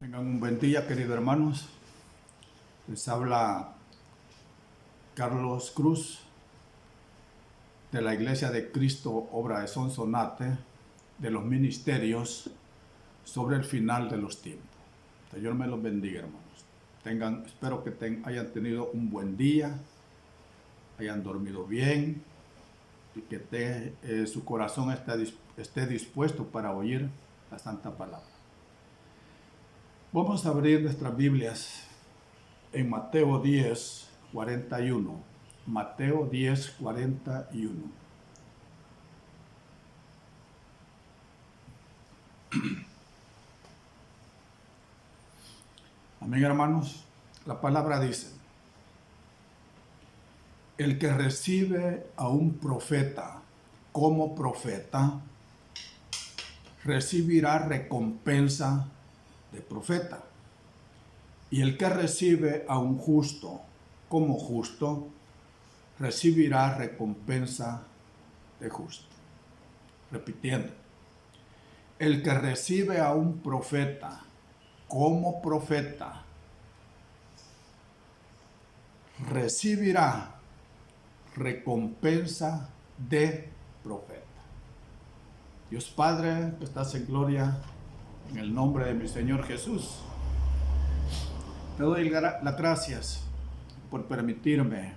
Tengan un buen día, queridos hermanos. Les habla Carlos Cruz de la Iglesia de Cristo, obra de Sonsonate, de los ministerios sobre el final de los tiempos. El Señor me los bendiga, hermanos. Espero que hayan tenido un buen día, hayan dormido bien y que su corazón esté dispuesto para oír la Santa Palabra. Vamos a abrir nuestras Biblias en Mateo 10, 41. Mateo 10, 41. Amén, hermanos. La palabra dice: el que recibe a un profeta como profeta, recibirá recompensa de profeta. Y el que recibe a un justo como justo, recibirá recompensa de justo. Repitiendo, el que recibe a un profeta como profeta, recibirá recompensa de profeta. Dios Padre, que estás en gloria, en el nombre de mi Señor Jesús, te doy las gracias por permitirme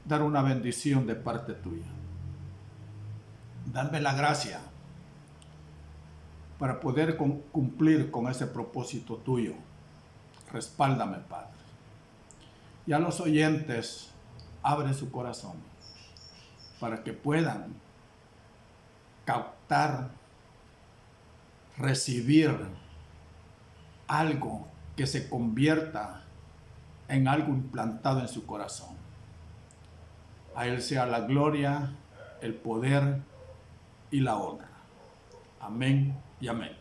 dar una bendición de parte tuya. Dame la gracia para poder cumplir con ese propósito tuyo. Respáldame, Padre. Y a los oyentes, abre su corazón para que puedan captar, recibir algo que se convierta en algo implantado en su corazón. A Él sea la gloria, el poder y la honra. Amén y amén.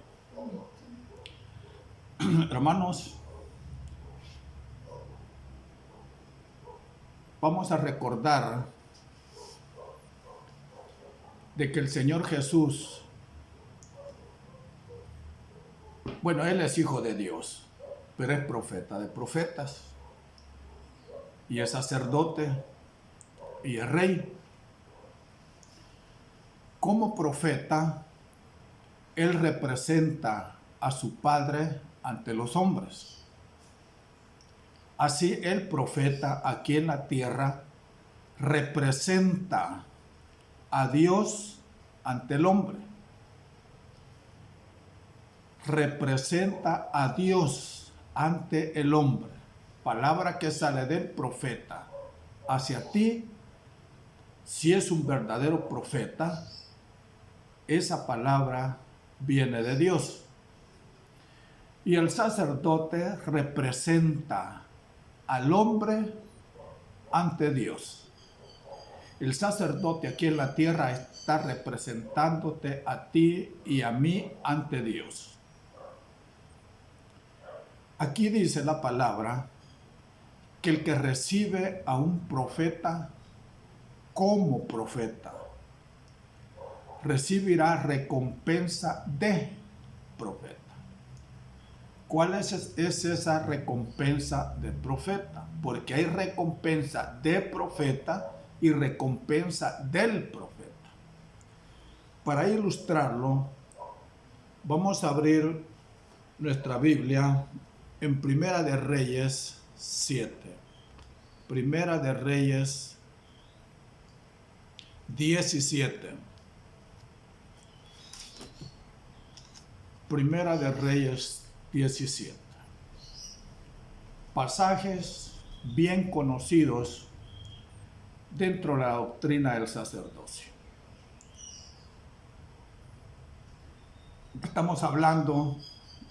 Hermanos, vamos a recordar de que el Señor Jesús, bueno, Él es hijo de Dios, pero es profeta de profetas, y es sacerdote, y es rey. Como profeta, Él representa a su Padre ante los hombres. Así el profeta aquí en la tierra representa a Dios ante el hombre. Representa a Dios ante el hombre. Palabra que sale del profeta hacia ti, si es un verdadero profeta, esa palabra viene de Dios. Y el sacerdote representa al hombre ante Dios. El sacerdote aquí en la tierra está representándote a ti y a mí ante Dios. Aquí dice la palabra que el que recibe a un profeta como profeta, recibirá recompensa de profeta. ¿Cuál es esa recompensa de profeta? Porque hay recompensa de profeta y recompensa del profeta. Para ilustrarlo, vamos a abrir nuestra Biblia en Primera de Reyes 7. Primera de Reyes 17. Primera de Reyes 17. Pasajes bien conocidos dentro de la doctrina del sacerdocio. Estamos hablando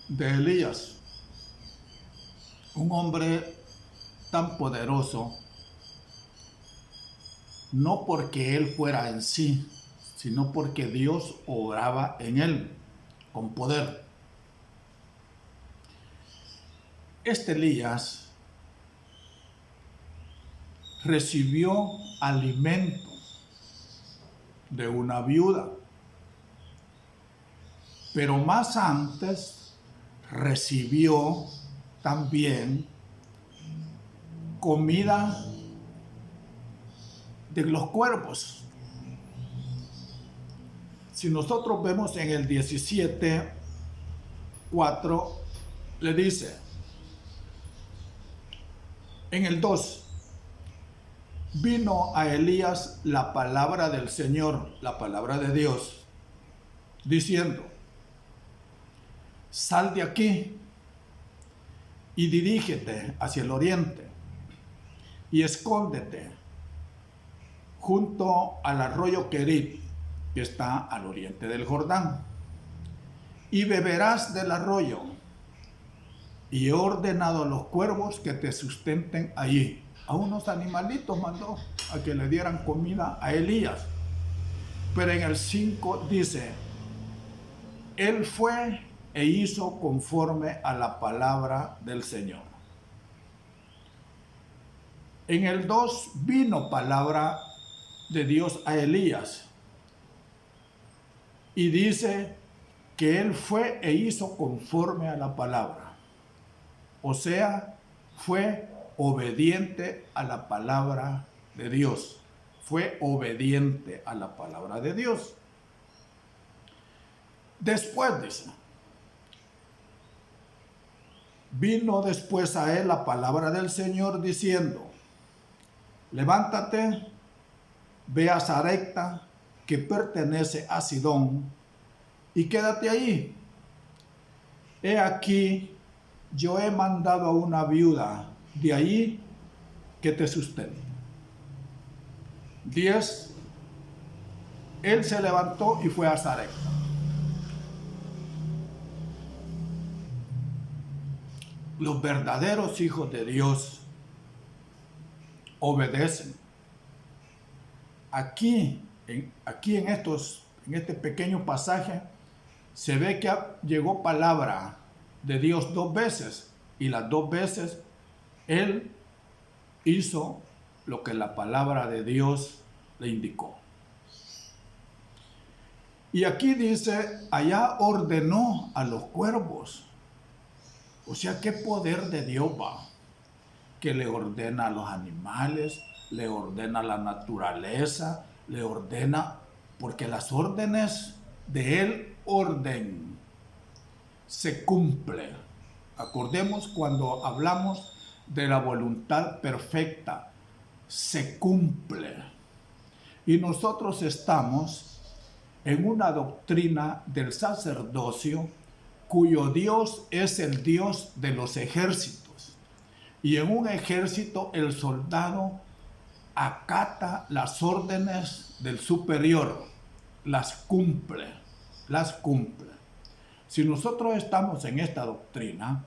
de Elías, un hombre tan poderoso, no porque él fuera en sí, sino porque Dios obraba en él con poder. Este Elías recibió alimento de una viuda, pero más antes recibió también comida de los cuervos. Si nosotros vemos en el 17:4, le dice, en el 2, vino a Elías la palabra del Señor, la palabra de Dios, diciendo, sal de aquí y dirígete hacia el oriente y escóndete junto al arroyo Querit, que está al oriente del Jordán, y beberás del arroyo, y he ordenado a los cuervos que te sustenten allí. A unos animalitos mandó a que le dieran comida a Elías. Pero en el 5 dice, él fue e hizo conforme a la palabra del Señor. En el 2 vino palabra de Dios a Elías y dice que él fue e hizo conforme a la palabra. O sea, fue obediente a la palabra de Dios. Fue obediente a la palabra de Dios. Después dice, vino después a él la palabra del Señor diciendo, levántate, ve a Sarepta, que pertenece a Sidón, y quédate allí. He aquí, yo he mandado a una viuda de allí que te sustente. 10. Él se levantó y fue a Sarepta. Los verdaderos hijos de Dios obedecen. Aquí en este pequeño pasaje se ve que llegó palabra de Dios 2 veces y las 2 veces él hizo lo que la palabra de Dios le indicó. Y aquí dice, allá ordenó a los cuervos. O sea, qué poder de Dios va, que le ordena a los animales, le ordena a la naturaleza, le ordena, porque las órdenes de él orden se cumple. Acordemos cuando hablamos de la voluntad perfecta, se cumple. Y nosotros estamos en una doctrina del sacerdocio cuyo Dios es el Dios de los ejércitos. Y en un ejército el soldado acata las órdenes del superior, las cumple. Si nosotros estamos en esta doctrina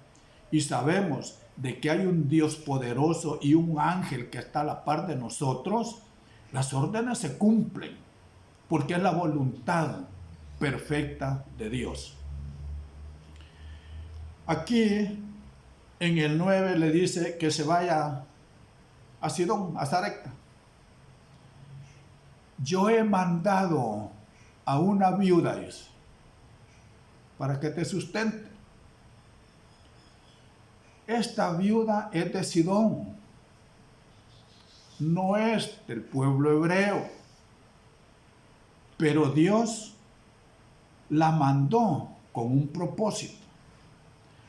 y sabemos de que hay un Dios poderoso y un ángel que está a la par de nosotros, las órdenes se cumplen, porque es la voluntad perfecta de Dios. Aquí en el 9 le dice que se vaya a Sidón, a Sarepta. Yo he mandado a una viuda para que te sustente. Esta viuda es de Sidón, no es del pueblo hebreo, pero Dios la mandó con un propósito.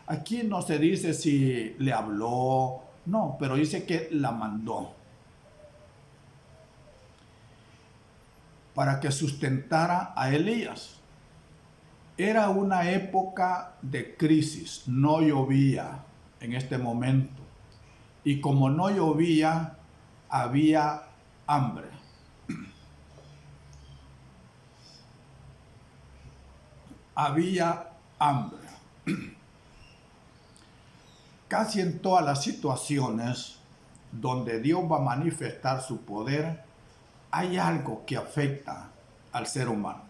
Aquí no se dice si le habló, no, pero dice que la mandó para que sustentara a Elías. Era una época de crisis, no llovía en este momento. Y como no llovía, había hambre. Había hambre. Casi en todas las situaciones donde Dios va a manifestar su poder, hay algo que afecta al ser humano.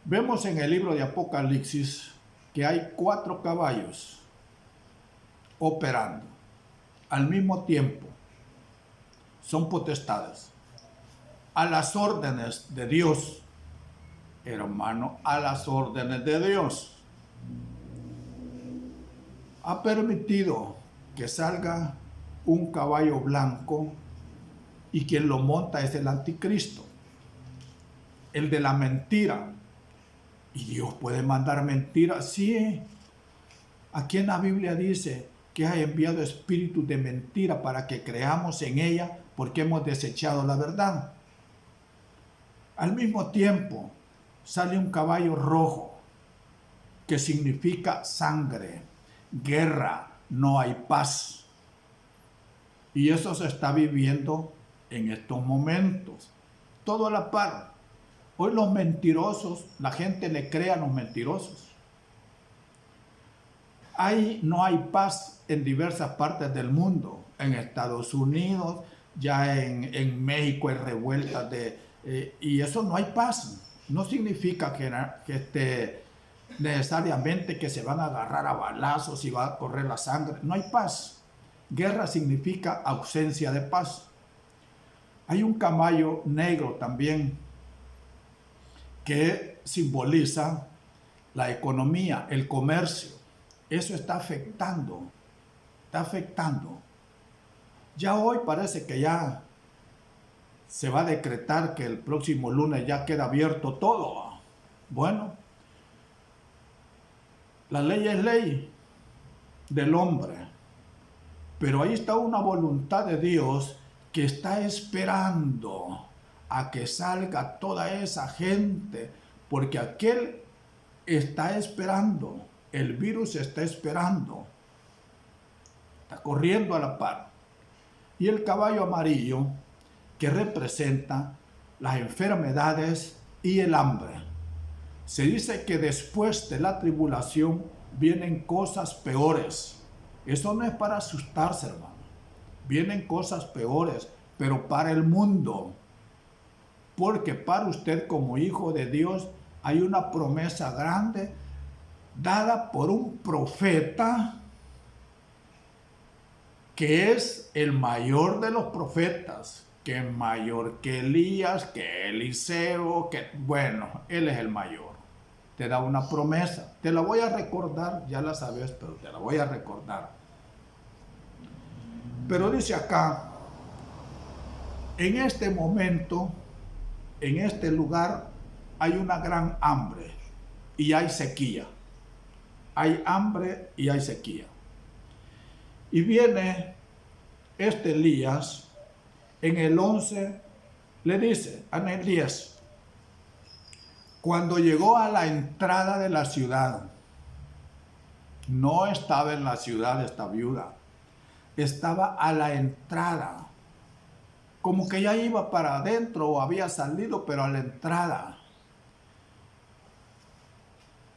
Vemos en el libro de Apocalipsis que hay 4 caballos operando al mismo tiempo. Son potestades a las órdenes de Dios, hermano, a las órdenes de Dios. Ha permitido que salga un caballo blanco y quien lo monta es el anticristo, el de la mentira. ¿Y Dios puede mandar mentiras? Sí. Aquí en la Biblia dice que ha enviado espíritus de mentira para que creamos en ella porque hemos desechado la verdad. Al mismo tiempo, sale un caballo rojo que significa sangre, guerra, no hay paz. Y eso se está viviendo en estos momentos. Todo a la par. Hoy los mentirosos, la gente le cree a los mentirosos. No hay paz en diversas partes del mundo. En Estados Unidos, ya en México hay revueltas y eso no hay paz. No significa que necesariamente que se van a agarrar a balazos y va a correr la sangre. No hay paz. Guerra significa ausencia de paz. Hay un caballo negro también que simboliza la economía, el comercio. Eso está afectando. Ya hoy parece que ya se va a decretar que el próximo lunes ya queda abierto todo. Bueno, la ley es ley del hombre, pero ahí está una voluntad de Dios que está esperando a que salga toda esa gente, porque aquel está esperando, el virus está esperando, está corriendo a la par. Y el caballo amarillo que representa las enfermedades y el hambre. Se dice que después de la tribulación vienen cosas peores. Eso no es para asustarse, hermano. Vienen cosas peores, pero para el mundo. Porque para usted como hijo de Dios hay una promesa grande dada por un profeta que es el mayor de los profetas, que es mayor que Elías, que Eliseo, bueno, él es el mayor. Te da una promesa, te la voy a recordar, ya la sabes, pero te la voy a recordar. Pero dice acá, en este momento, en este lugar, hay una gran hambre y hay sequía. Hay hambre y hay sequía. Y viene este Elías, en el 11, le dice a Elías, cuando llegó a la entrada de la ciudad, no estaba en la ciudad esta viuda, estaba a la entrada, como que ya iba para adentro o había salido, pero a la entrada.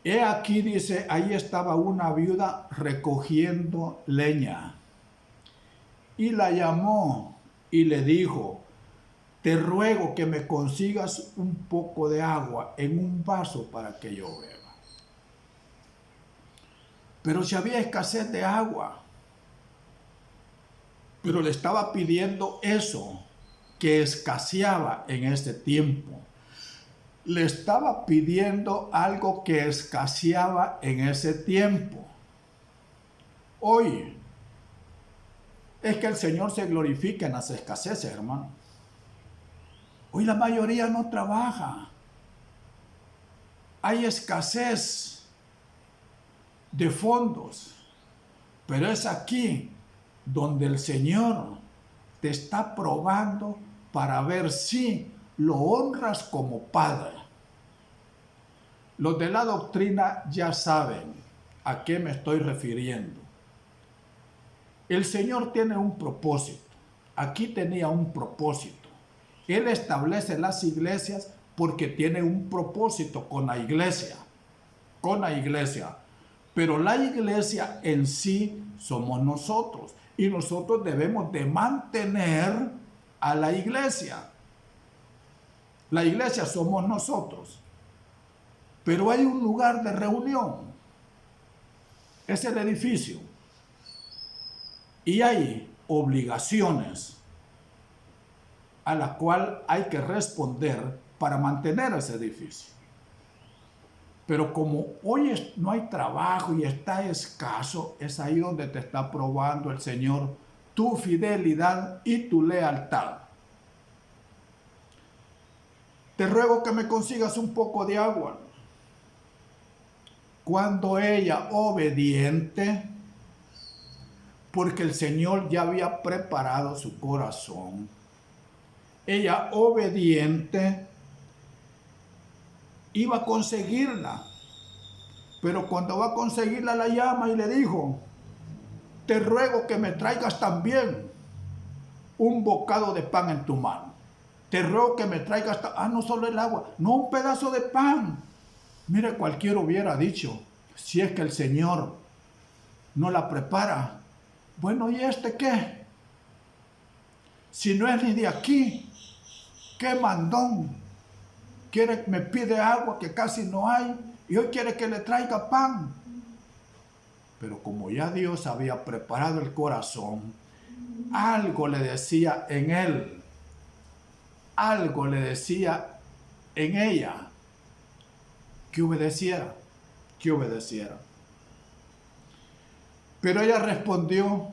He aquí, dice, ahí estaba una viuda recogiendo leña. Y la llamó y le dijo, te ruego que me consigas un poco de agua en un vaso para que yo beba. Pero si había escasez de agua, pero le estaba pidiendo eso que escaseaba en ese tiempo. Le estaba pidiendo algo que escaseaba en ese tiempo. Hoy es que el Señor se glorifica en las escaseces, hermano. Hoy la mayoría no trabaja. Hay escasez de fondos. Pero es aquí donde el Señor te está probando para ver si lo honras como padre. Los de la doctrina ya saben a qué me estoy refiriendo. El Señor tiene un propósito. Aquí tenía un propósito. Él establece las iglesias porque tiene un propósito con la iglesia. Con la iglesia. Pero la iglesia en sí somos nosotros. Y nosotros debemos de mantener a la iglesia. La iglesia somos nosotros. Pero hay un lugar de reunión. Es el edificio. Y hay obligaciones a las cuales hay que responder para mantener ese edificio. Pero como hoy no hay trabajo y está escaso, es ahí donde te está probando el Señor tu fidelidad y tu lealtad. Te ruego que me consigas un poco de agua. Cuando ella, obediente, porque el Señor ya había preparado su corazón, ella, obediente, iba a conseguirla. Pero cuando va a conseguirla, la llama y le dijo: te ruego que me traigas también un bocado de pan en tu mano. Te ruego que me traigas, no solo el agua, no un pedazo de pan. Mire, cualquiera hubiera dicho, si es que el Señor no la prepara, bueno, ¿y este qué? Si no es ni de aquí, qué mandón. Me pide agua que casi no hay y hoy quiere que le traiga pan. Pero como ya Dios había preparado el corazón, algo le decía en él, algo le decía en ella, que obedeciera, que obedeciera. Pero ella respondió: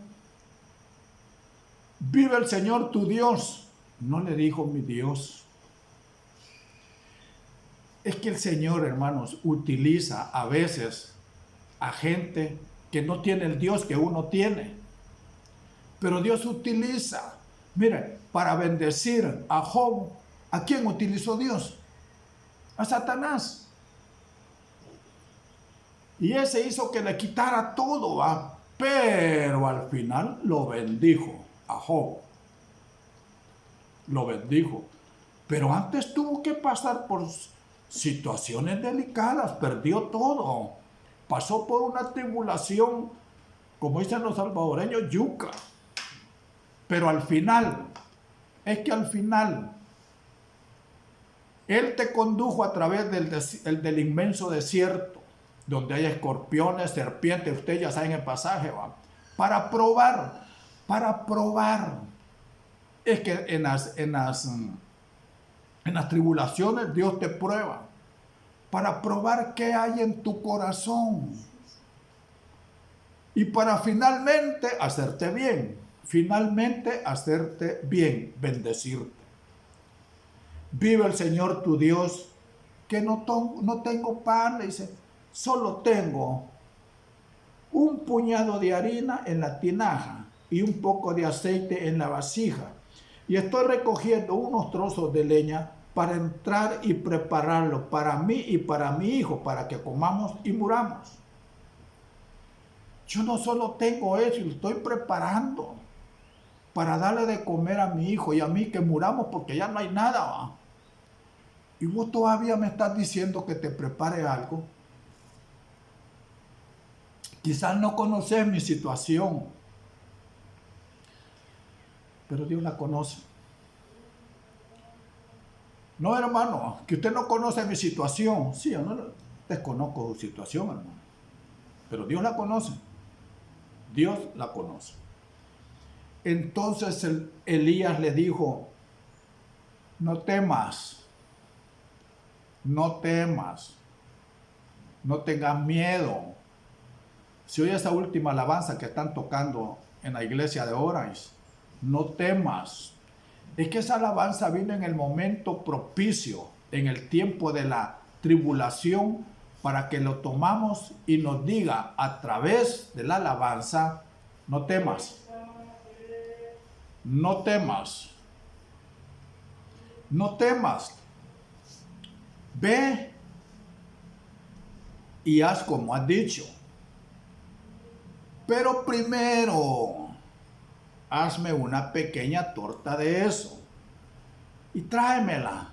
vive el Señor tu Dios. No le dijo mi Dios. Es que el Señor, hermanos, utiliza a veces a gente que no tiene el Dios que uno tiene. Pero Dios utiliza, mire, para bendecir a Job. ¿A quién utilizó Dios? A Satanás. Y ese hizo que le quitara todo, ¿va? Pero al final lo bendijo a Job. Lo bendijo. Pero antes tuvo que pasar por situaciones delicadas, perdió todo. Pasó por una tribulación, como dicen los salvadoreños, yuca. Pero al final, es que al final, Él te condujo a través del inmenso desierto, donde hay escorpiones, serpientes, usted ya sabe en el pasaje, ¿va? Para probar. Es que en las tribulaciones Dios te prueba, para probar qué hay en tu corazón y para finalmente hacerte bien, bendecirte. Vive el Señor tu Dios, que no tengo pan, le dice, solo tengo un puñado de harina en la tinaja y un poco de aceite en la vasija. Y estoy recogiendo unos trozos de leña para entrar y prepararlo para mí y para mi hijo, para que comamos y muramos. Yo no solo tengo eso, lo estoy preparando para darle de comer a mi hijo y a mí, que muramos porque ya no hay nada, ¿va? Y vos todavía me estás diciendo que te prepare algo. Quizás no conoces mi situación, pero Dios la conoce. No, hermano, que usted no conoce mi situación. Sí, yo no desconozco su situación, hermano. Pero Dios la conoce. Dios la conoce. Entonces Elías le dijo: no temas, no tengas miedo. Si oye esa última alabanza que están tocando en la iglesia de Orange, no temas. Es que esa alabanza vino en el momento propicio, en el tiempo de la tribulación, para que lo tomamos y nos diga a través de la alabanza: no temas, no temas, no temas. Ve y haz como has dicho. Pero primero, hazme una pequeña torta de eso y tráemela.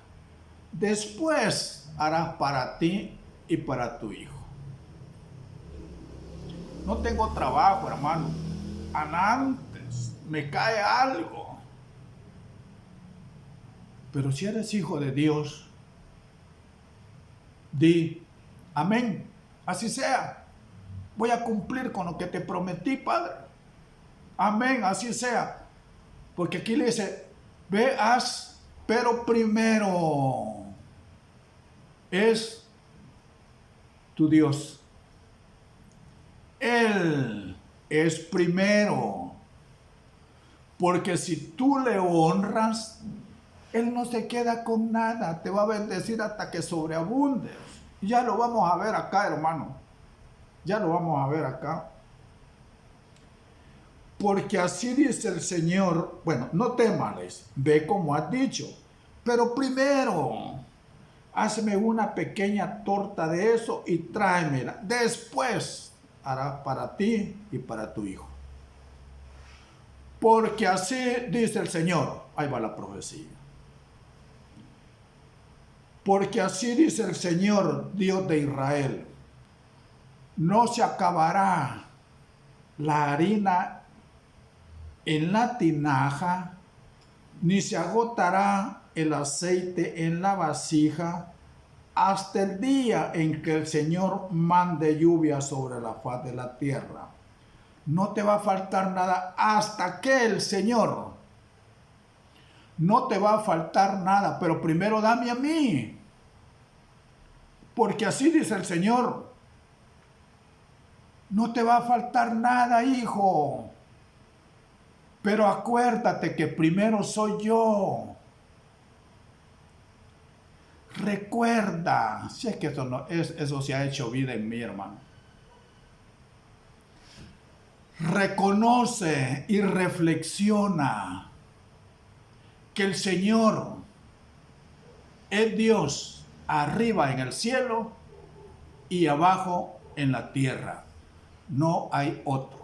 Después harás para ti y para tu hijo. No tengo trabajo, hermano. Antes me cae algo. Pero si eres hijo de Dios, di amén. Así sea. Voy a cumplir con lo que te prometí, Padre. Amén, así sea. Porque aquí le dice: ve, haz, pero primero es tu Dios. Él es primero, porque si tú le honras, Él no se queda con nada, te va a bendecir hasta que sobreabundes. Ya lo vamos a ver acá, hermano, ya lo vamos a ver acá. Porque así dice el Señor, bueno, no temas, ve como has dicho, pero primero, hazme una pequeña torta de eso y tráemela. Después hará para ti y para tu hijo. Porque así dice el Señor. Ahí va la profecía. Porque así dice el Señor, Dios de Israel. No se acabará la harina en la tinaja, ni se agotará el aceite en la vasija, hasta el día en que el Señor mande lluvia sobre la faz de la tierra. No te va a faltar nada hasta que el Señor. No te va a faltar nada, pero primero dame a mí. Porque así dice el Señor. No te va a faltar nada, hijo. Pero acuérdate que primero soy yo. Recuerda, si es que eso se ha hecho vida en mí, hermano. Reconoce y reflexiona que el Señor es Dios arriba en el cielo y abajo en la tierra. No hay otro.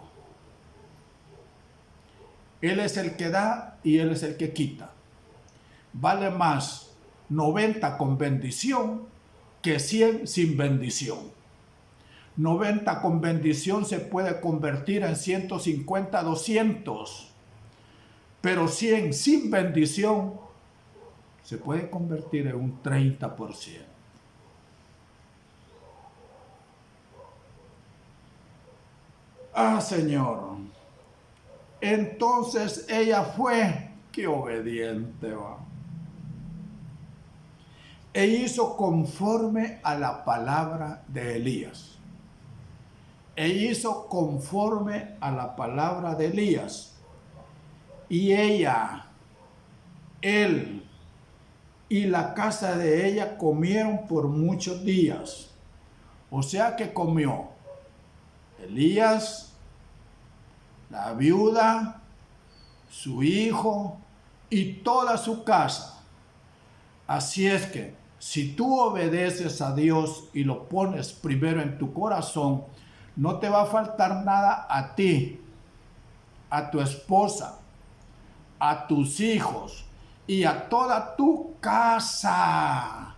Él es el que da y Él es el que quita. Vale más 90 con bendición que 100 sin bendición. 90 con bendición se puede convertir en 150, 200. Pero 100 sin bendición se puede convertir en un 30%. Ah, Señor. Entonces ella fue, qué obediente va, e hizo conforme a la palabra de Elías. E hizo conforme a la palabra de Elías. Y ella, él y la casa de ella comieron por muchos días. O sea que comió Elías, la viuda, su hijo y toda su casa. Así es que si tú obedeces a Dios y lo pones primero en tu corazón, no te va a faltar nada a ti, a tu esposa, a tus hijos y a toda tu casa.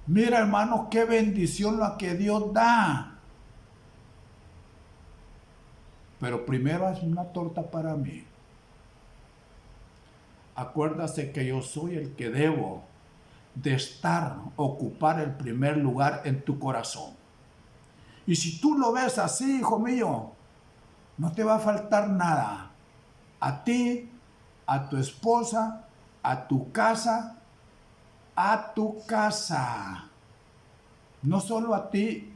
Mira, hermano, qué bendición la que Dios da. Pero primero haz una torta para mí. Acuérdase que yo soy el que debo de ocupar el primer lugar en tu corazón. Y si tú lo ves así, hijo mío, no te va a faltar nada. A ti, a tu esposa, a tu casa, a tu casa. No solo a ti,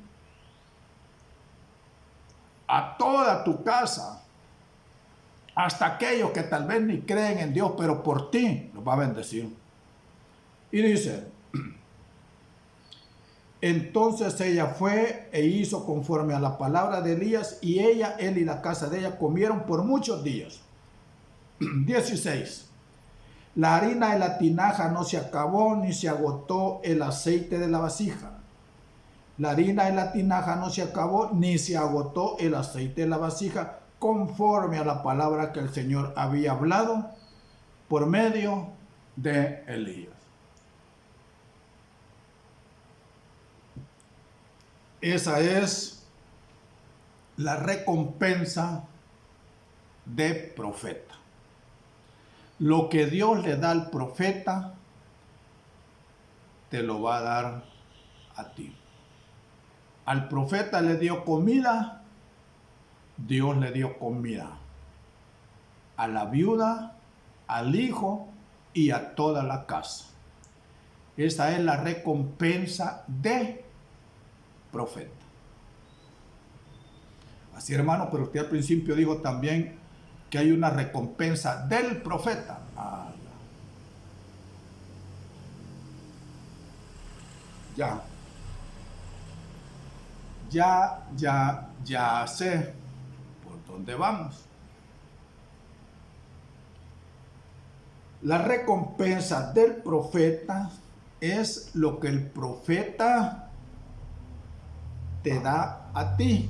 a toda tu casa. Hasta aquellos que tal vez ni creen en Dios, pero por ti los va a bendecir. Y dice, entonces ella fue e hizo conforme a la palabra de Elías, y ella, él y la casa de ella comieron por muchos días. 16. La harina de la tinaja no se acabó, ni se agotó el aceite de la vasija. La harina de la tinaja no se acabó, ni se agotó el aceite de la vasija, conforme a la palabra que el Señor había hablado por medio de Elías. Esa es la recompensa de profeta. Lo que Dios le da al profeta, te lo va a dar a ti. Al profeta le dio comida, Dios le dio comida. A la viuda, al hijo y a toda la casa. Esa es la recompensa de profeta. Así, hermano, pero usted al principio dijo también que hay una recompensa del profeta. Ya sé por dónde vamos. La recompensa del profeta es lo que el profeta te da a ti.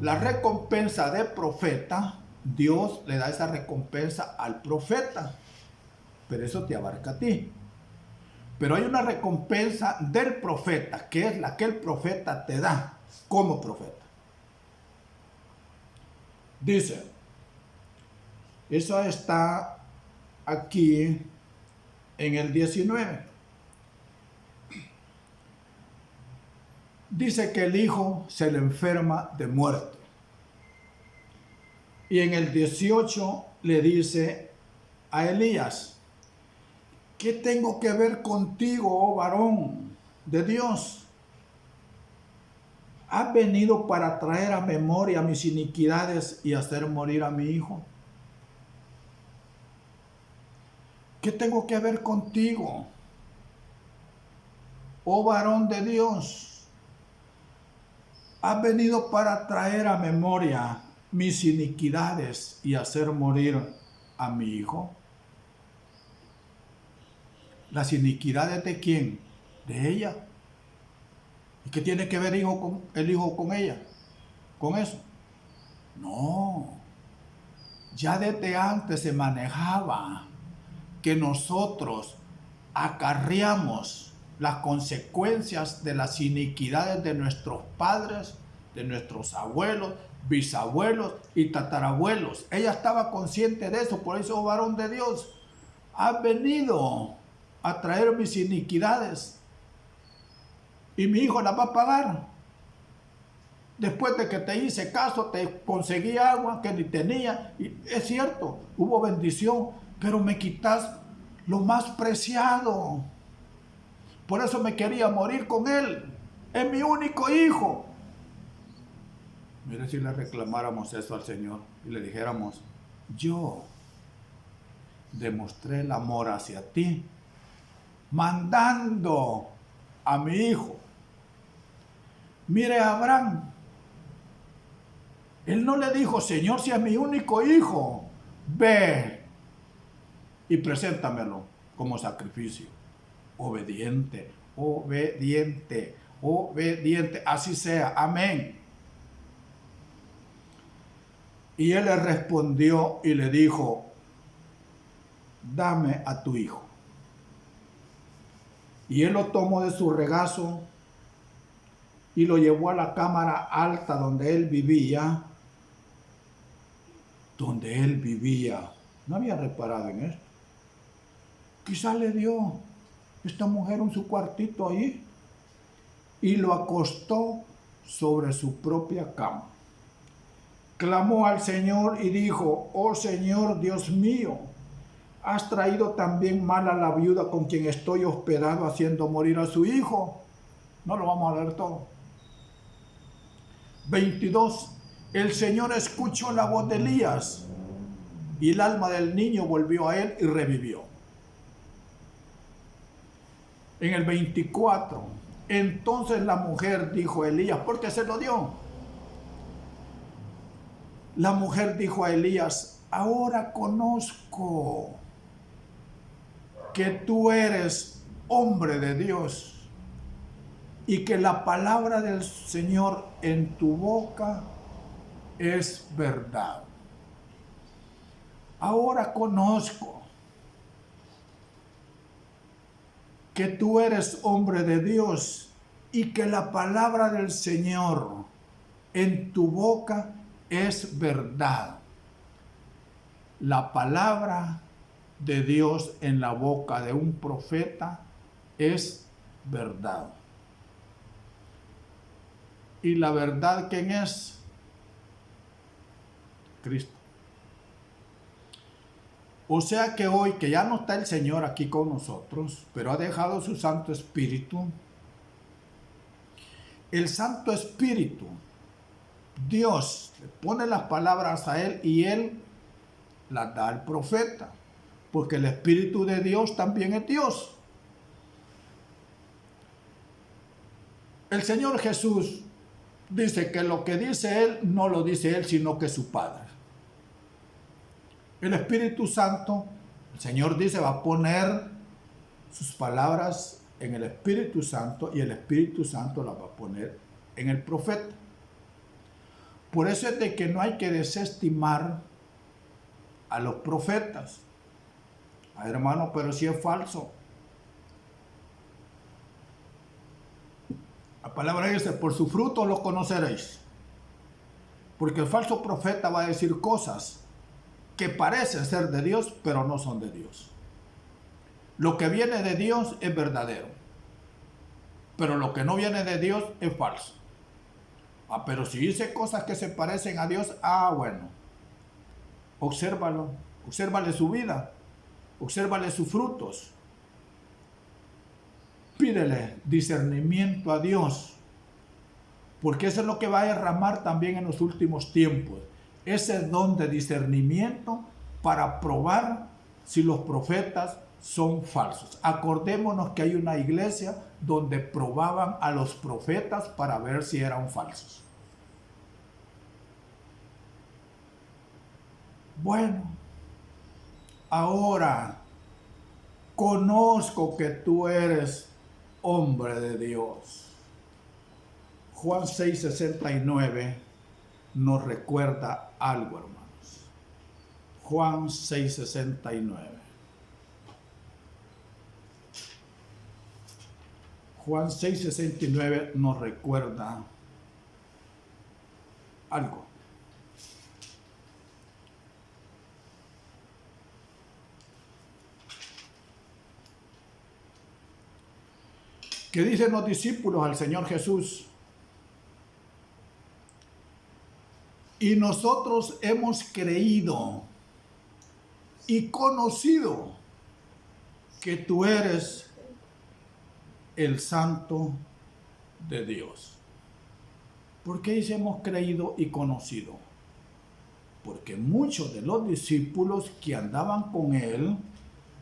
La recompensa del profeta, Dios le da esa recompensa al profeta, pero eso te abarca a ti. Pero hay una recompensa del profeta, que es la que el profeta te da como profeta. Dice, eso está aquí en el 19. Dice que el hijo se le enferma de muerte. Y en el 18 le dice a Elías, ¿qué tengo que ver contigo, oh varón de Dios? ¿Has venido para traer a memoria mis iniquidades y hacer morir a mi hijo? ¿Qué tengo que ver contigo, oh varón de Dios? ¿Has venido para traer a memoria mis iniquidades y hacer morir a mi hijo? ¿Las iniquidades de quién? De ella. ¿Y qué tiene que ver el hijo con ella? ¿Con eso? No. Ya desde antes se manejaba que nosotros acarreamos las consecuencias de las iniquidades de nuestros padres, de nuestros abuelos, bisabuelos y tatarabuelos. Ella estaba consciente de eso, por eso, oh varón de Dios, has venido a traer mis iniquidades y mi hijo las va a pagar. Después de que te hice caso, te conseguí agua que ni tenía. Y es cierto, hubo bendición, pero me quitas lo más preciado. Por eso me quería morir con él. Es mi único hijo. Mire, si le reclamáramos eso al Señor y le dijéramos, yo demostré el amor hacia ti, mandando a mi hijo. Mire a Abraham. Él no le dijo, Señor, si es mi único hijo, ve y preséntamelo como sacrificio. Obediente, obediente, obediente, así sea, amén. Y él le respondió y le dijo, dame a tu hijo. Y él lo tomó de su regazo y lo llevó a la cámara alta donde él vivía. No había reparado en esto. Quizás le dio esta mujer en su cuartito ahí y lo acostó sobre su propia cama. Clamó al Señor y dijo, oh Señor Dios mío, has traído también mal a la viuda con quien estoy hospedado haciendo morir a su hijo. No lo vamos a leer todo. 22. El Señor escuchó la voz de Elías y el alma del niño volvió a él y revivió. En el 24, entonces la mujer dijo a Elías, ¿por qué se lo dio? La mujer dijo a Elías, ahora conozco que tú eres hombre de Dios y que la palabra del Señor en tu boca es verdad. Ahora conozco que tú eres hombre de Dios y que la palabra del Señor en tu boca es verdad. La palabra de Dios en la boca de un profeta es verdad. ¿Y la verdad quién es? Cristo. O sea que hoy, que ya no está el Señor aquí con nosotros, pero ha dejado su Santo Espíritu, el Santo Espíritu Dios le pone las palabras a él y él las da al profeta, porque el Espíritu de Dios también es Dios. El Señor Jesús dice que lo que dice Él no lo dice Él, sino que su Padre. El Espíritu Santo, el Señor dice, va a poner sus palabras en el Espíritu Santo y el Espíritu Santo las va a poner en el profeta. Por eso es de que no hay que desestimar a los profetas. Ay, hermano, pero si es falso. La palabra dice, por su fruto lo conoceréis. Porque el falso profeta va a decir cosas que parecen ser de Dios, pero no son de Dios. Lo que viene de Dios es verdadero, pero lo que no viene de Dios es falso. Pero si dice cosas que se parecen a Dios, bueno, obsérvalo, obsérvale su vida, obsérvale sus frutos. Pídele discernimiento a Dios, porque eso es lo que va a derramar también en los últimos tiempos. Ese don de discernimiento para probar si los profetas son falsos. Acordémonos que hay una iglesia donde probaban a los profetas para ver si eran falsos. Bueno, ahora conozco que tú eres hombre de Dios. Juan 6:69 nos recuerda algo, hermanos. Juan 6:69. Juan 6:69 nos recuerda algo. ¿Qué dicen los discípulos al Señor Jesús? Y nosotros hemos creído y conocido que tú eres el Santo de Dios. ¿Por qué dice hemos creído y conocido? Porque muchos de los discípulos que andaban con él,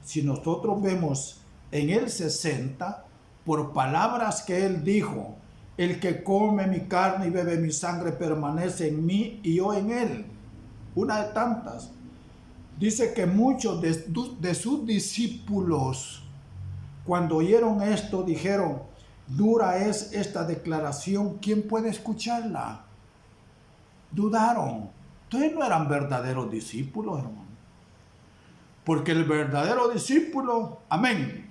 si nosotros vemos en el 60, por palabras que él dijo, el que come mi carne y bebe mi sangre permanece en mí y yo en él. Una de tantas. Dice que muchos de sus discípulos, cuando oyeron esto, dijeron, dura es esta declaración, ¿quién puede escucharla? Dudaron. Entonces no eran verdaderos discípulos, hermano. Porque el verdadero discípulo, amén.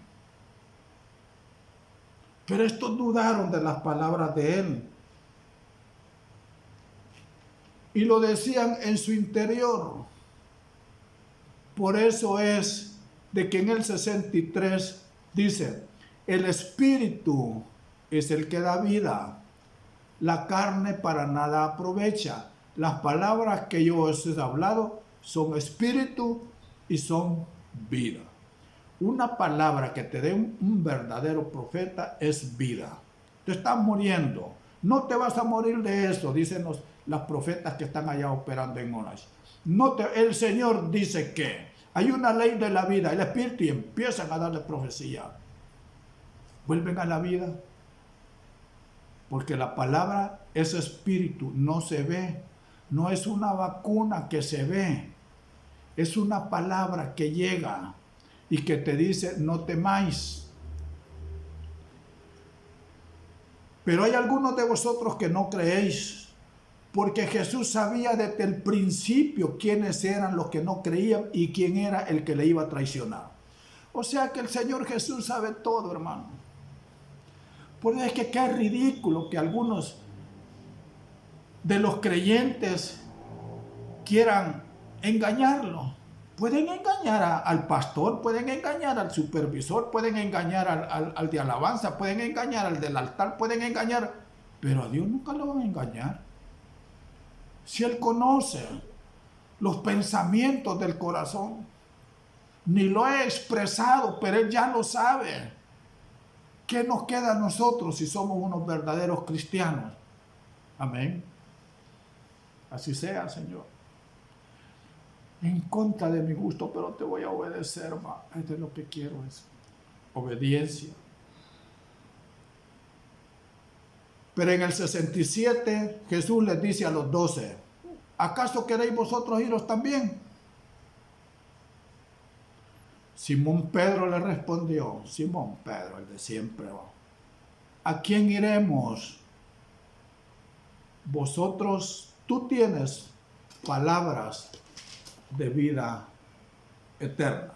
Pero estos dudaron de las palabras de él. Y lo decían en su interior. Por eso es de que en el 63 dice, el espíritu es el que da vida. La carne para nada aprovecha. Las palabras que yo os he hablado son espíritu y son vida. Una palabra que te dé un verdadero profeta es vida. Te estás muriendo. No te vas a morir de eso, dicen las profetas que están allá operando en Orange. El Señor dice que hay una ley de la vida, el espíritu, y empiezan a darle profecía. Vuelven a la vida. Porque la palabra es espíritu, no se ve. No es una vacuna que se ve. Es una palabra que llega y que te dice, no temáis. Pero hay algunos de vosotros que no creéis, porque Jesús sabía desde el principio quiénes eran los que no creían y quién era el que le iba a traicionar. O sea que el Señor Jesús sabe todo, hermano. Por eso es que qué ridículo que algunos de los creyentes quieran engañarlo. Pueden engañar al pastor, pueden engañar al supervisor, pueden engañar al de alabanza, pueden engañar al del altar, pueden engañar, pero a Dios nunca lo van a engañar. Si Él conoce los pensamientos del corazón, ni lo he expresado, pero Él ya lo sabe. ¿Qué nos queda a nosotros si somos unos verdaderos cristianos? Amén. Así sea, Señor. En contra de mi gusto, pero te voy a obedecer, ma. Esto es lo que quiero, es obediencia. Pero en el 67, Jesús les dice a los 12, ¿acaso queréis vosotros iros también? Simón Pedro le respondió, Simón Pedro, el de siempre, ¿a quién iremos? Tú tienes palabras de vida eterna.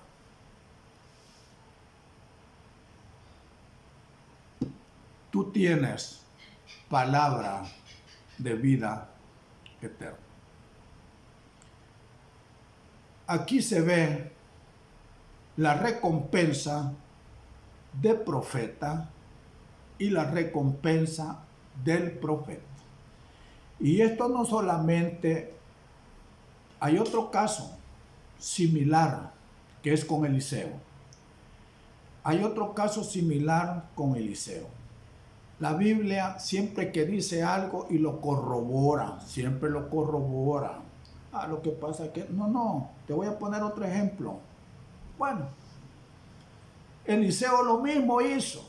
Tú tienes palabra de vida eterna. Aquí se ve la recompensa de profeta y la recompensa del profeta. Y esto no solamente, hay otro caso similar que es con Eliseo. Hay otro caso similar con Eliseo. La Biblia siempre que dice algo y lo corrobora, siempre lo corrobora. Lo que pasa es que, te voy a poner otro ejemplo. Bueno, Eliseo lo mismo hizo.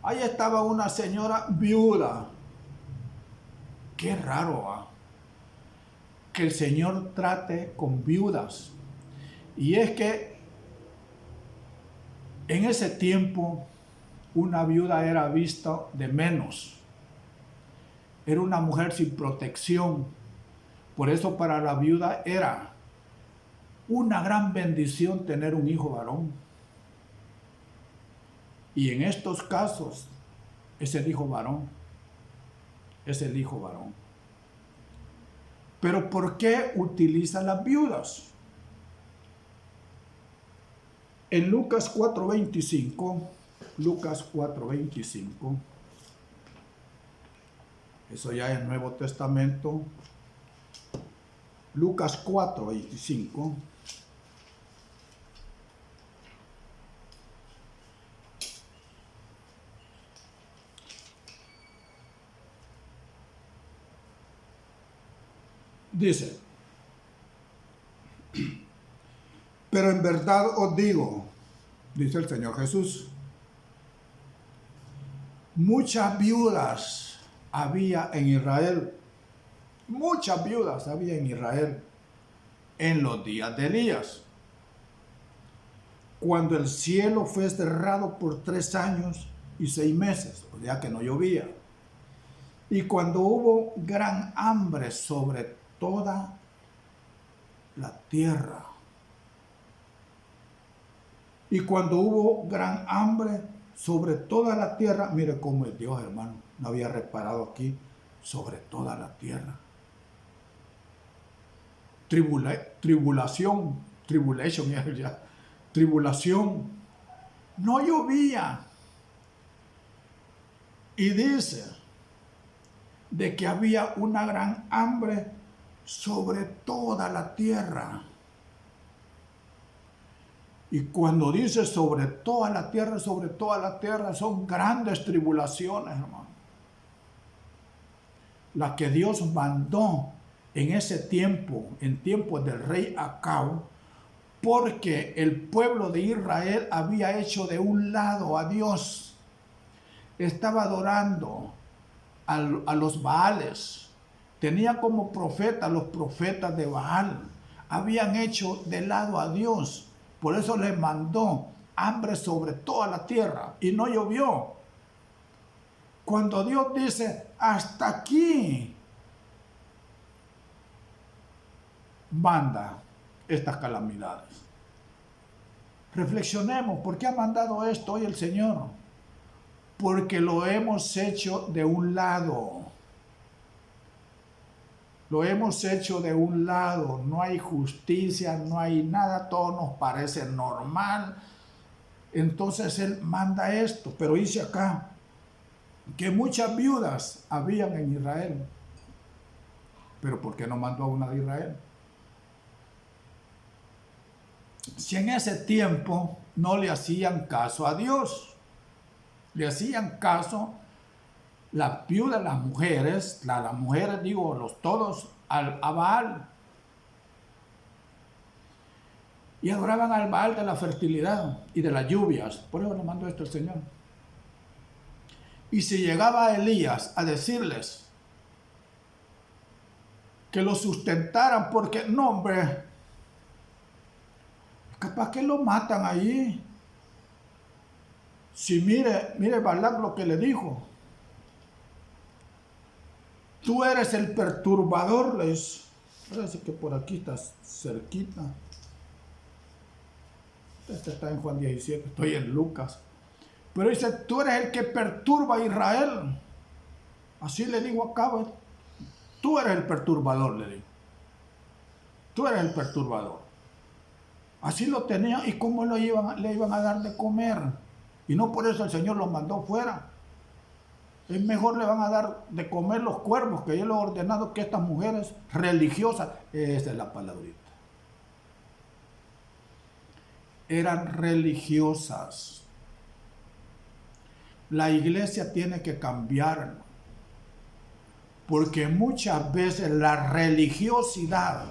Ahí estaba una señora viuda. Qué raro, que el Señor trate con viudas. Y es que en ese tiempo una viuda era vista de menos. Era una mujer sin protección. Por eso para la viuda era una gran bendición tener un hijo varón. Y en estos casos es el hijo varón. Es el hijo varón. Pero ¿por qué utilizan las viudas? En Lucas 4:25, eso ya es el Nuevo Testamento, Lucas 4:25, dice, pero en verdad os digo, dice el Señor Jesús, muchas viudas había en Israel, en los días de Elías, cuando el cielo fue cerrado por 3 años y 6 meses, o sea que no llovía, y cuando hubo gran hambre sobre toda la tierra. Y cuando hubo gran hambre sobre toda la tierra, mire cómo es Dios, hermano, no había reparado aquí, sobre toda la tierra. Tribulación, no llovía. Y dice de que había una gran hambre sobre toda la tierra. Y cuando dice sobre toda la tierra, son grandes tribulaciones, hermano. Las que Dios mandó en ese tiempo, en tiempos del rey Acab, porque el pueblo de Israel había hecho de un lado a Dios. Estaba adorando a los Baales. Tenía como profeta los profetas de Baal. Habían hecho de lado a Dios. Por eso les mandó hambre sobre toda la tierra y no llovió. Cuando Dios dice, hasta aquí, manda estas calamidades. Reflexionemos, ¿por qué ha mandado esto hoy el Señor? Porque lo hemos hecho de un lado. Lo hemos hecho de un lado, no hay justicia, no hay nada, todo nos parece normal. Entonces Él manda esto, pero dice acá que muchas viudas habían en Israel. Pero ¿por qué no mandó a una de Israel? Si en ese tiempo no le hacían caso a Dios, le hacían caso las viudas, las mujeres, digo, todos a Baal. Y adoraban al Baal de la fertilidad y de las lluvias. Por eso le mandó esto el Señor. Y si llegaba Elías a decirles que lo sustentaran, porque no, hombre, capaz que lo matan allí. Si mire Balac lo que le dijo. Tú eres el perturbador, les. Parece que por aquí está cerquita. Este está en Juan 17, estoy en Lucas. Pero dice, tú eres el que perturba a Israel. Así le digo acá, tú eres el perturbador, le digo. Tú eres el perturbador. Así lo tenía, y cómo le iban a dar de comer. Y no por eso el Señor los mandó fuera. Es mejor le van a dar de comer los cuervos, que yo le he ordenado que estas mujeres religiosas, esa es la palabrita, eran religiosas. La iglesia tiene que cambiar, porque muchas veces la religiosidad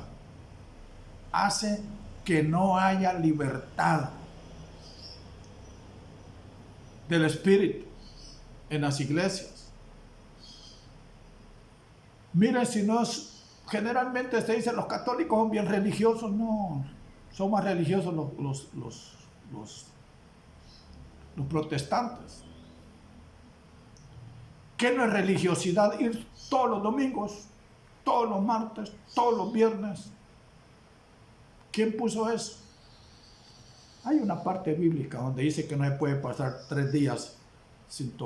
hace que no haya libertad del espíritu en las iglesias. Miren, si no es, generalmente se dice los católicos son bien religiosos. No, son más religiosos los protestantes. ¿Qué no es religiosidad? Ir todos los domingos, todos los martes, todos los viernes. ¿Quién puso eso? Hay una parte bíblica donde dice que no se puede pasar 3 días sin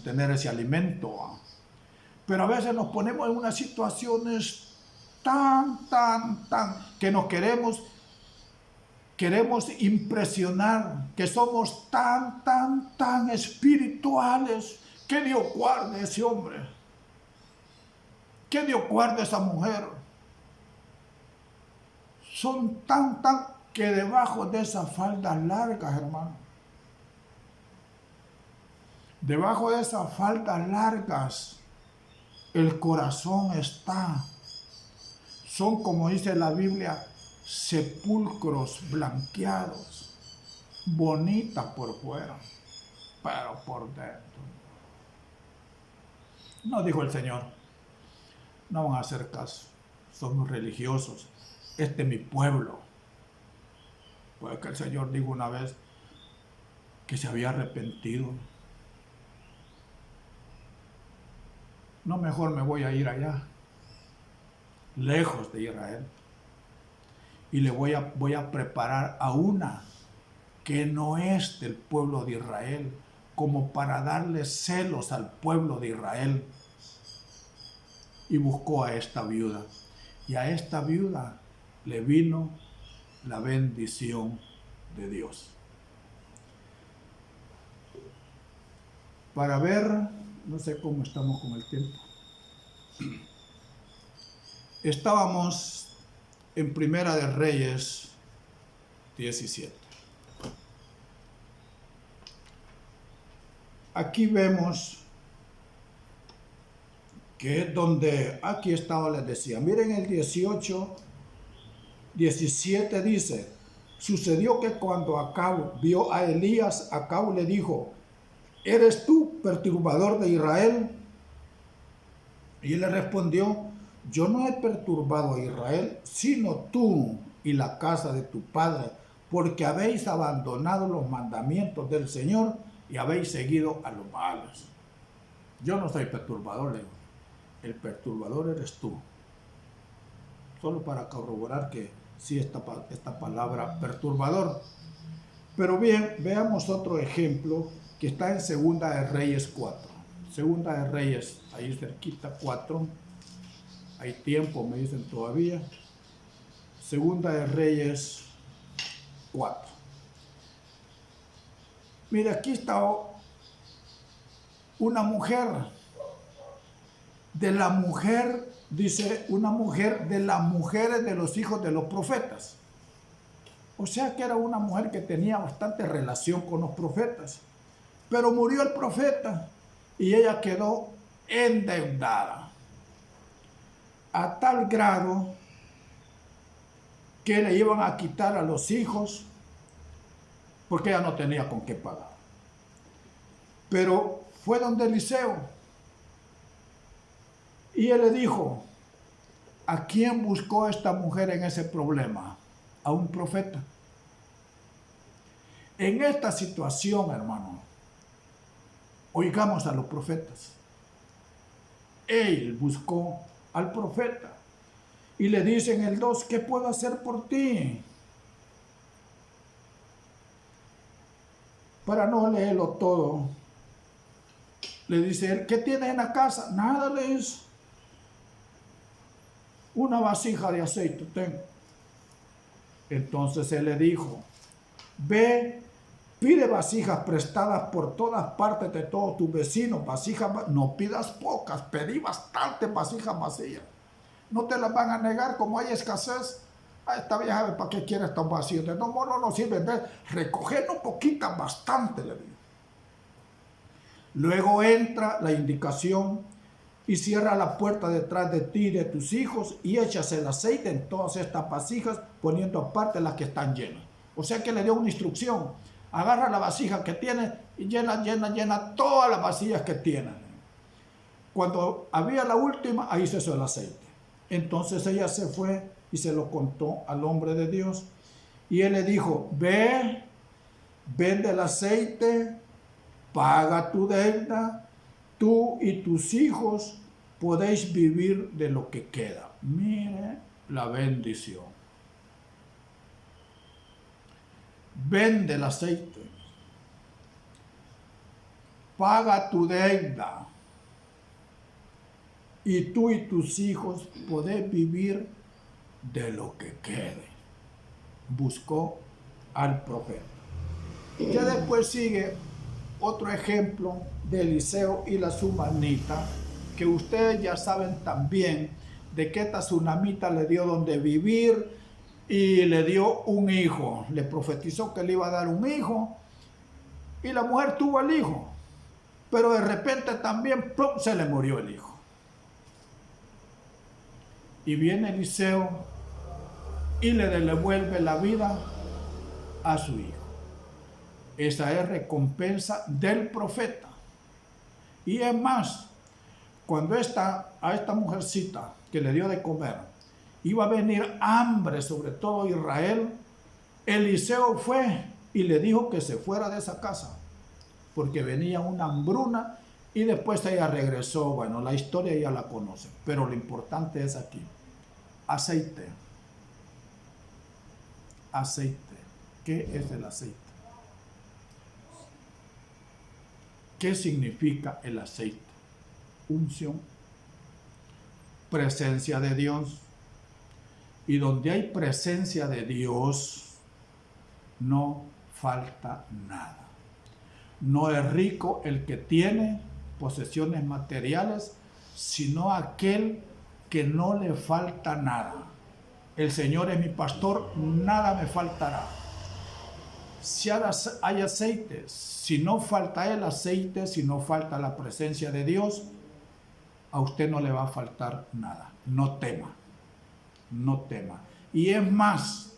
tener ese alimento. Pero a veces nos ponemos en unas situaciones tan, que nos queremos impresionar, que somos tan espirituales. Que Dios guarde a ese hombre. Que Dios guarde a esa mujer. Son tan que debajo de esas faldas largas, hermano, debajo de esas faldas largas, el corazón está. Son, como dice la Biblia, sepulcros blanqueados, bonitas por fuera, pero por dentro. No, dijo el Señor, no van a hacer caso, son muy religiosos, este es mi pueblo. Pues que el Señor dijo una vez que se había arrepentido. No, mejor me voy a ir allá, lejos de Israel, y le voy a preparar a una que no es del pueblo de Israel, como para darle celos al pueblo de Israel. Y buscó a esta viuda, y a esta viuda le vino la bendición de Dios. Para ver, no sé cómo estamos con el tiempo. Estábamos en Primera de Reyes 17. Aquí vemos que es donde, aquí estaba, les decía, miren el 17 dice, sucedió que cuando Acab vio a Elías, Acab le dijo, ¿eres tú perturbador de Israel? Y él le respondió, yo no he perturbado a Israel, sino tú y la casa de tu padre, porque habéis abandonado los mandamientos del Señor y habéis seguido a los Baales. Yo no soy perturbador, le digo. El perturbador eres tú. Solo para corroborar que sí esta palabra perturbador. Pero bien, veamos otro ejemplo que está en Segunda de Reyes 4. Segunda de Reyes, ahí cerquita, 4. Hay tiempo, me dicen todavía. Segunda de Reyes 4. Mira, aquí está una mujer. De la mujer, dice, una mujer de las mujeres de los hijos de los profetas. O sea que era una mujer que tenía bastante relación con los profetas. Pero murió el profeta y ella quedó endeudada, a tal grado que le iban a quitar a los hijos porque ella no tenía con qué pagar. Pero fue donde Eliseo y él le dijo: ¿a quién buscó esta mujer en ese problema? A un profeta. En esta situación, hermano, oigamos a los profetas. Él buscó al profeta y le dice en el 2: ¿qué puedo hacer por ti? Para no leerlo todo, le dice él: ¿qué tienes en la casa? Nada, le dice. Una vasija de aceite tengo. Entonces él le dijo: ve, pide vasijas prestadas por todas partes de todos tus vecinos. Vasijas, no pidas pocas, pedí bastantes vasijas vacías. No te las van a negar, como hay escasez. A esta vieja, ¿para qué quiere estos vacíos? No sirven. Recogernos poquitas, bastante, le digo. Luego entra la indicación: y cierra la puerta detrás de ti y de tus hijos, y echas el aceite en todas estas vasijas, poniendo aparte las que están llenas. O sea que le dio una instrucción: agarra la vasija que tienes y llena todas las vasijas que tienes. Cuando había la última, ahí se hizo el aceite. Entonces ella se fue y se lo contó al hombre de Dios, y él le dijo: ve, vende el aceite, paga tu deuda, tú y tus hijos podéis vivir de lo que queda. Mire la bendición. Vende el aceite, paga tu deuda, y tú y tus hijos podéis vivir de lo que quede. Buscó al profeta. Ya después sigue otro ejemplo de Eliseo y la tsunamita, que ustedes ya saben también de que esta tsunamita le dio donde vivir y le dio un hijo. Le profetizó que le iba a dar un hijo y la mujer tuvo el hijo, pero de repente también ¡plum!, se le murió el hijo. Y viene Eliseo y le devuelve la vida a su hijo. Esa es recompensa del profeta. Y es más, cuando a esta mujercita que le dio de comer iba a venir hambre sobre todo Israel, Eliseo fue y le dijo que se fuera de esa casa, porque venía una hambruna, y después ella regresó. Bueno, la historia ya la conoce, pero lo importante es aquí: aceite. Aceite. ¿Qué es el aceite? ¿Qué significa el aceite? Unción, presencia de Dios. Y donde hay presencia de Dios, no falta nada. No es rico el que tiene posesiones materiales, sino aquel que no le falta nada. El Señor es mi pastor, nada me faltará. Si hay aceite, si no falta el aceite, si no falta la presencia de Dios, a usted no le va a faltar nada. No tema, no tema. Y es más,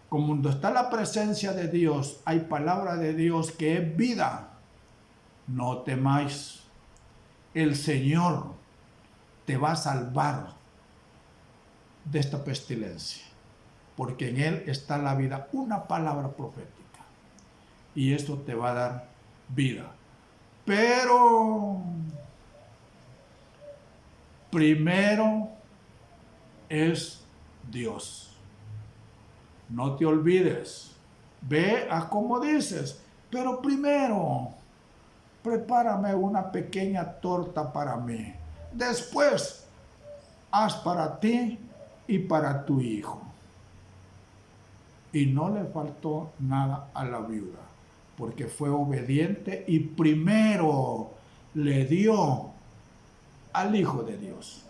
como cuando está la presencia de Dios, hay palabra de Dios que es vida. No temáis, el Señor te va a salvar de esta pestilencia, porque en Él está la vida. Una palabra profética, y esto te va a dar vida. Pero primero es Dios. No te olvides. Ve a como dices, pero primero prepárame una pequeña torta para mí. Después haz para ti y para tu hijo. Y no le faltó nada a la viuda, porque fue obediente y primero le dio al Hijo de Dios,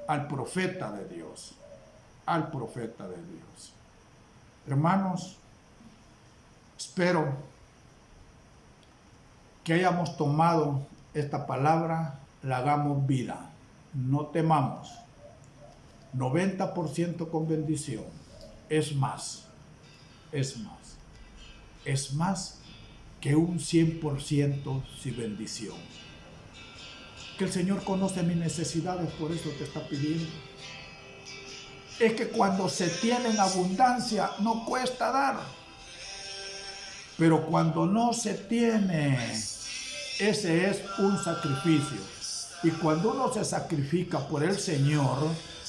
al profeta de Dios, al profeta de Dios. Hermanos, espero que hayamos tomado esta palabra la hagamos vida. No temamos. 90% con bendición. Es más. Es más. Es más que un 100% sin bendición. Que el Señor conoce mis necesidades, por eso te está pidiendo. Es que cuando se tiene en abundancia no cuesta dar. Pero cuando no se tiene, ese es un sacrificio. Y cuando uno se sacrifica por el Señor,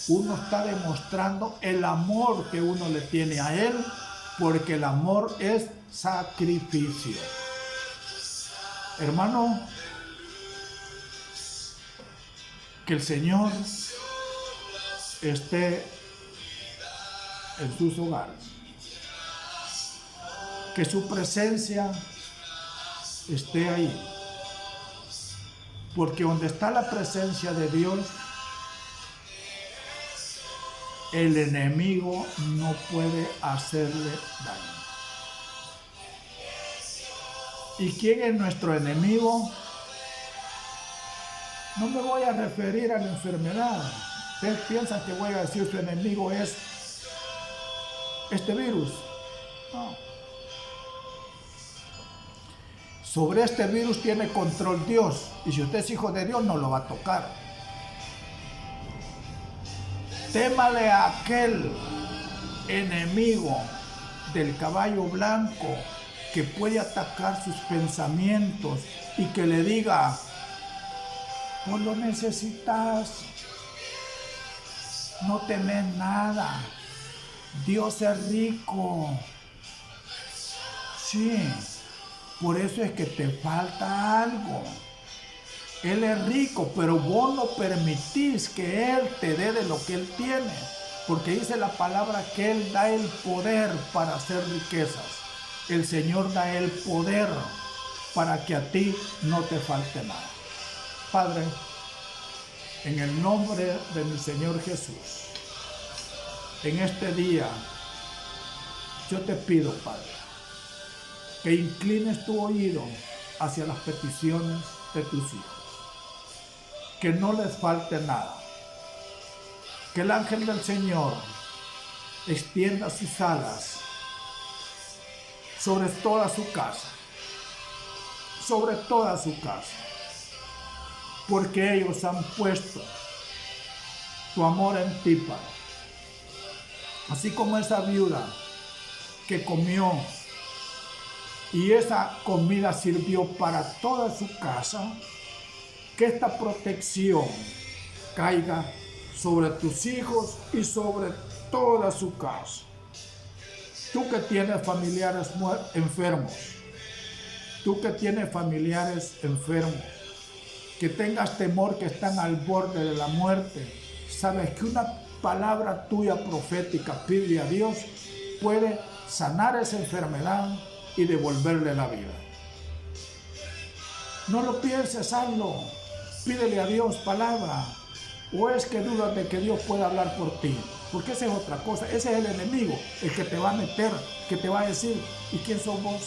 uno está demostrando el amor que uno le tiene a Él, porque el amor es sacrificio. Hermano, que el Señor esté en sus hogares. Que su presencia esté ahí. Porque donde está la presencia de Dios, el enemigo no puede hacerle daño. ¿Y quién es nuestro enemigo? No me voy a referir a la enfermedad. Ustedes piensan que voy a decir su enemigo es este virus. No. Sobre este virus tiene control Dios. Y si usted es hijo de Dios, no lo va a tocar. Témale a aquel enemigo del caballo blanco que puede atacar sus pensamientos y que le diga: no lo necesitas, no temes nada, Dios es rico. Sí, por eso es que te falta algo. Él es rico, pero vos no permitís que Él te dé de lo que Él tiene. Porque dice la palabra que Él da el poder para hacer riquezas. El Señor da el poder para que a ti no te falte nada. Padre, en el nombre de mi Señor Jesús, en este día, yo te pido, Padre, que inclines tu oído hacia las peticiones de tus hijos. Que no les falte nada. Que el ángel del Señor extienda sus alas sobre toda su casa. Sobre toda su casa. Porque ellos han puesto tu amor en ti, Padre. Así como esa viuda que comió y esa comida sirvió para toda su casa, que esta protección caiga sobre tus hijos y sobre toda su casa. Tú que tienes familiares enfermos, tú que tienes familiares enfermos, que tengas temor que están al borde de la muerte, sabes que una palabra tuya profética, pide a Dios, puede sanar esa enfermedad y devolverle la vida. No lo pienses, hazlo. Pídele a Dios palabra. ¿O es que dudas de que Dios pueda hablar por ti? Porque esa es otra cosa. Ese es el enemigo, el que te va a meter, que te va a decir: ¿y quién sos vos?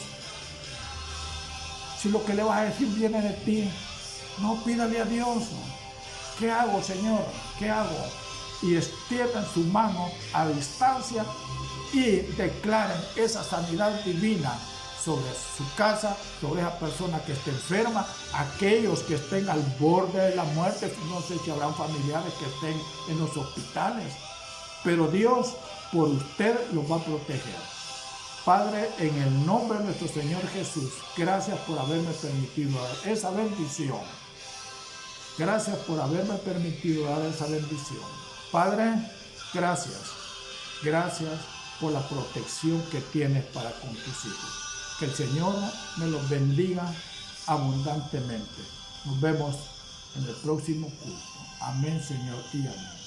Si lo que le vas a decir viene de ti, no, pídale a Dios. ¿Qué hago, Señor? ¿Qué hago? Y extiendan su mano a distancia y declaren esa sanidad divina sobre su casa, sobre esa persona que esté enferma, aquellos que estén al borde de la muerte. No sé si habrán familiares que estén en los hospitales, pero Dios por usted los va a proteger. Padre, en el nombre de nuestro Señor Jesús, gracias por haberme permitido dar esa bendición. Gracias por haberme permitido dar esa bendición. Padre, gracias. Gracias por la protección que tienes para con tus hijos. Que el Señor me los bendiga abundantemente. Nos vemos en el próximo culto. Amén, Señor, y amén.